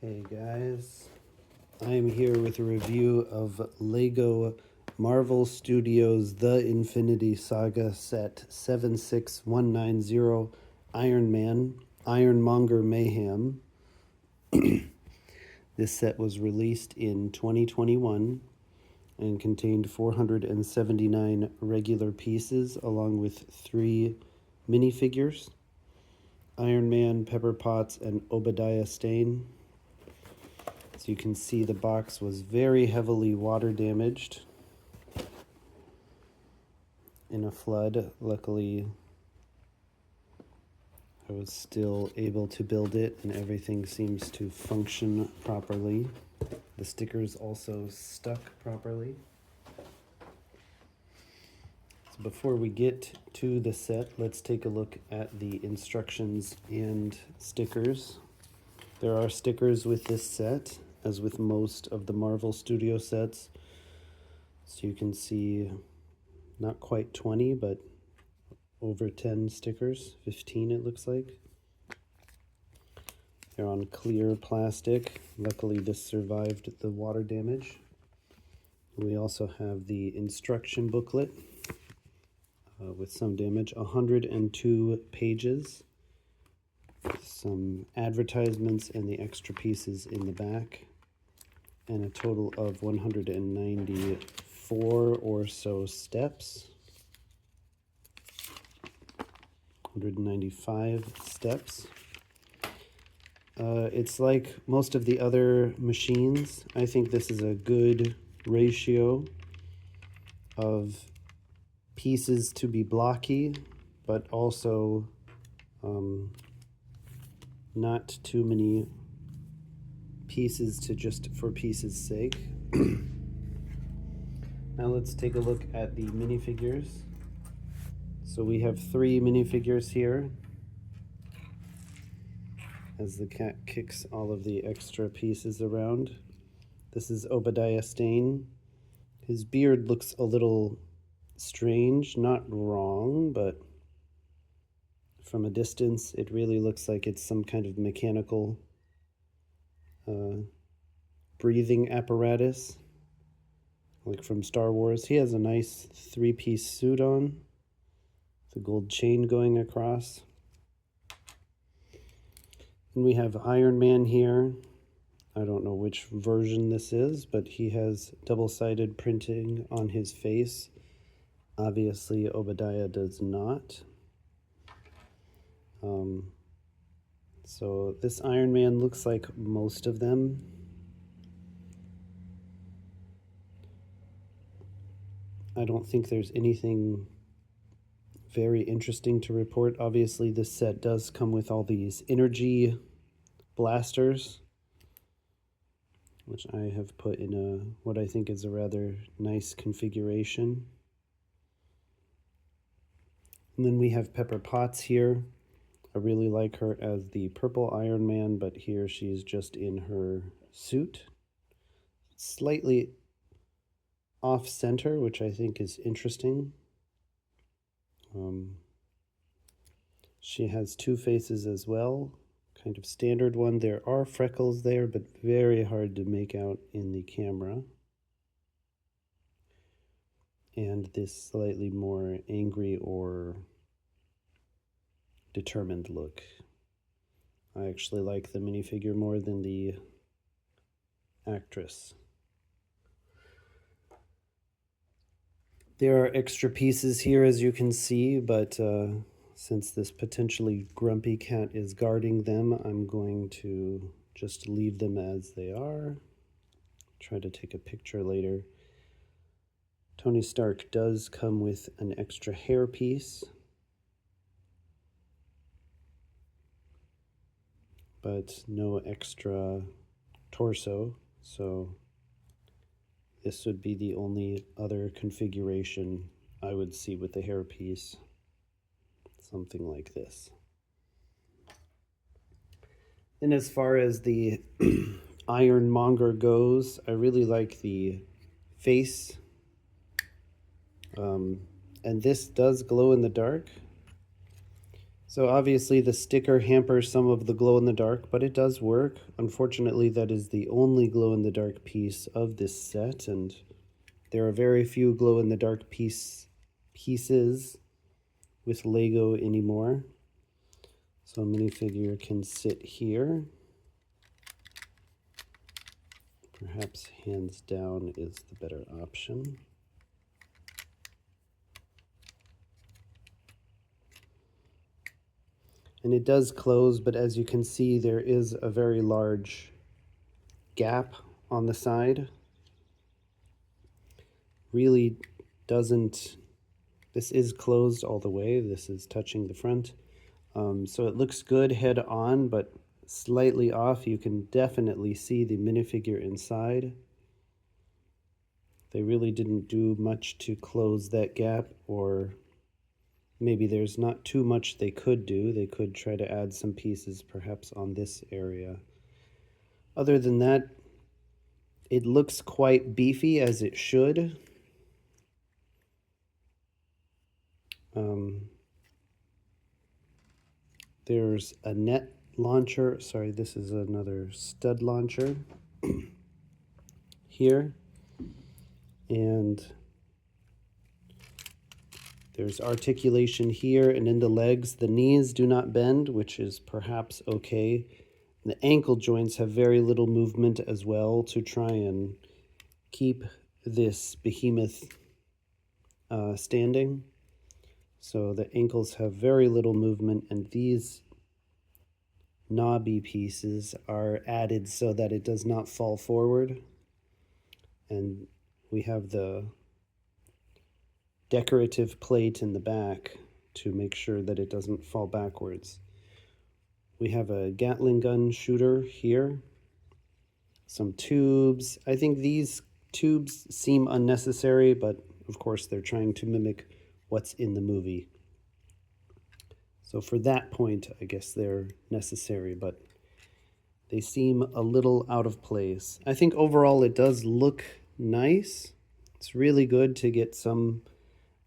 Hey guys, I am here with a review of Lego Marvel Studios The Infinity Saga set 76190 Iron Man, Monger Mayhem. This set was released in 2021 and contained 479 regular pieces along with 3 minifigures, Iron Man, Pepper Potts, and Obadiah Stane. So you can see the box was very heavily water damaged in a flood. Luckily, I was still able to build it and everything seems to function properly. The stickers also stuck properly. So before we get to the set, let's take a look at the instructions and stickers. There are stickers with this set, as with most of the Marvel Studio sets. So you can see not quite 20, but over 10 stickers, 15 it looks like. They're on clear plastic. Luckily this survived the water damage. We also have the instruction booklet with some damage, 102 pages. Some advertisements and the extra pieces in the back, and a total of 194 or so steps. 195 steps. It's like most of the other machines. I think this is a good ratio of pieces to be blocky, but also not too many pieces to just for pieces' sake. Now let's take a look at the minifigures. So we have 3 minifigures here, as the cat kicks all of the extra pieces around. This is Obadiah Stane. His beard looks a little strange, not wrong, but from a distance it really looks like it's some kind of mechanical breathing apparatus, like from Star Wars. He has a nice 3-piece suit on, with a gold chain going across. And we have Iron Man here. I don't know which version this is, but he has double-sided printing on his face. Obviously, Obadiah does not. So this Iron Man looks like most of them. I don't think there's anything very interesting to report. Obviously, this set does come with all these energy blasters, which I have put in what I think is a rather nice configuration. And then we have Pepper Potts here. I really like her as the purple Iron Man, but here she's just in her suit. Slightly off-center, which I think is interesting. She has 2 faces as well, kind of standard one. There are freckles there, but very hard to make out in the camera. And this slightly more angry or determined look. I actually like the minifigure more than the actress. There are extra pieces here, as you can see, but since this potentially grumpy cat is guarding them, I'm going to just leave them as they are. Try to take a picture later. Tony Stark does come with an extra hair piece, but no extra torso, so this would be the only other configuration I would see with the hairpiece, something like this. And as far as the Ironmonger goes, I really like the face. And this does glow in the dark. So obviously the sticker hampers some of the glow-in-the-dark, but it does work. Unfortunately, that is the only glow-in-the-dark piece of this set, and there are very few glow-in-the-dark pieces with Lego anymore. So a minifigure can sit here. Perhaps hands down is the better option. And it does close, but as you can see, there is a very large gap on the side. Really doesn't, this is closed all the way. This is touching the front. So it looks good head on, but slightly off. You can definitely see the minifigure inside. They really didn't do much to close that gap, or maybe there's not too much they could do. They could try to add some pieces perhaps on this area. Other than that, it looks quite beefy, as it should. There's a net launcher. Sorry, this is another stud launcher here. And there's articulation here and in the legs. The knees do not bend, which is perhaps okay. The ankle joints have very little movement as well to try and keep this behemoth standing. So the ankles have very little movement, and these knobby pieces are added so that it does not fall forward. And we have the decorative plate in the back to make sure that it doesn't fall backwards. We have a Gatling gun shooter here, some tubes. I think these tubes seem unnecessary, but of course they're trying to mimic what's in the movie. So for that point, I guess they're necessary, but they seem a little out of place. I think overall it does look nice. It's really good to get some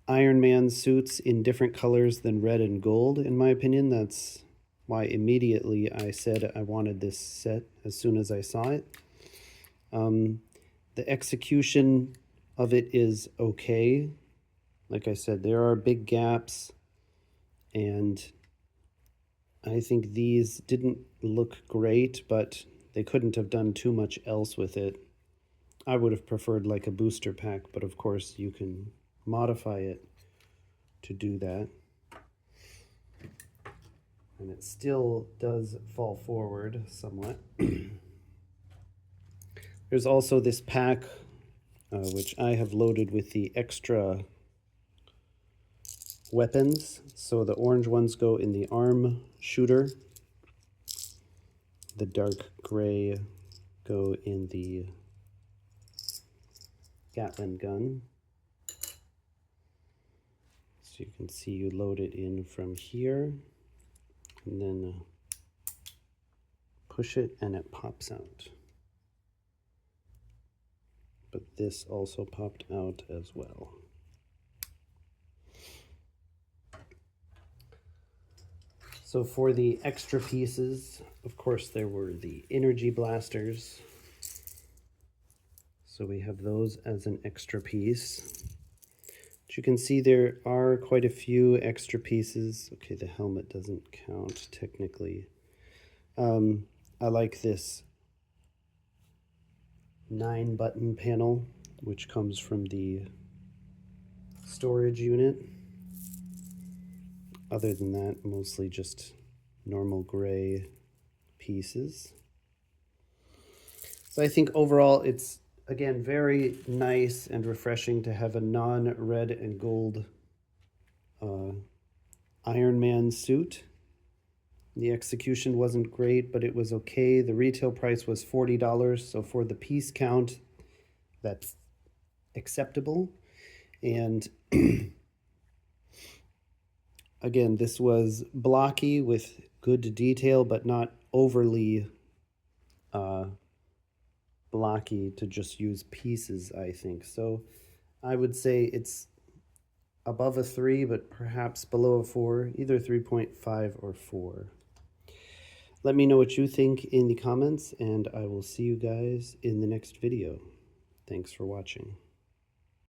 Iron Man suits in different colors than red and gold, in my opinion. That's why immediately I said I wanted this set as soon as I saw it. The execution of it is okay. Like I said, there are big gaps, and I think these didn't look great, but they couldn't have done too much else with it. I would have preferred like a booster pack, but of course you can modify it to do that. And it still does fall forward somewhat. There's also this pack, which I have loaded with the extra weapons. So the orange ones go in the arm shooter. The dark gray go in the Gatling gun. So you can see you load it in from here, and then push it and it pops out. But this also popped out as well. So for the extra pieces, of course, there were the energy blasters. So we have those as an extra piece. But you can see there are quite a few extra pieces. Okay, the helmet doesn't count technically. I like this 9-button panel, which comes from the storage unit. Other than that, mostly just normal gray pieces. So I think overall it's, again, very nice and refreshing to have a non-red and gold Iron Man suit. The execution wasn't great, but it was okay. The retail price was $40, so for the piece count, that's acceptable. And again, this was blocky with good detail, but not overly blocky to just use pieces, I think. So I would say it's above a 3, but perhaps below a 4, either 3.5 or 4. Let me know what you think in the comments, and I will see you guys in the next video. Thanks for watching.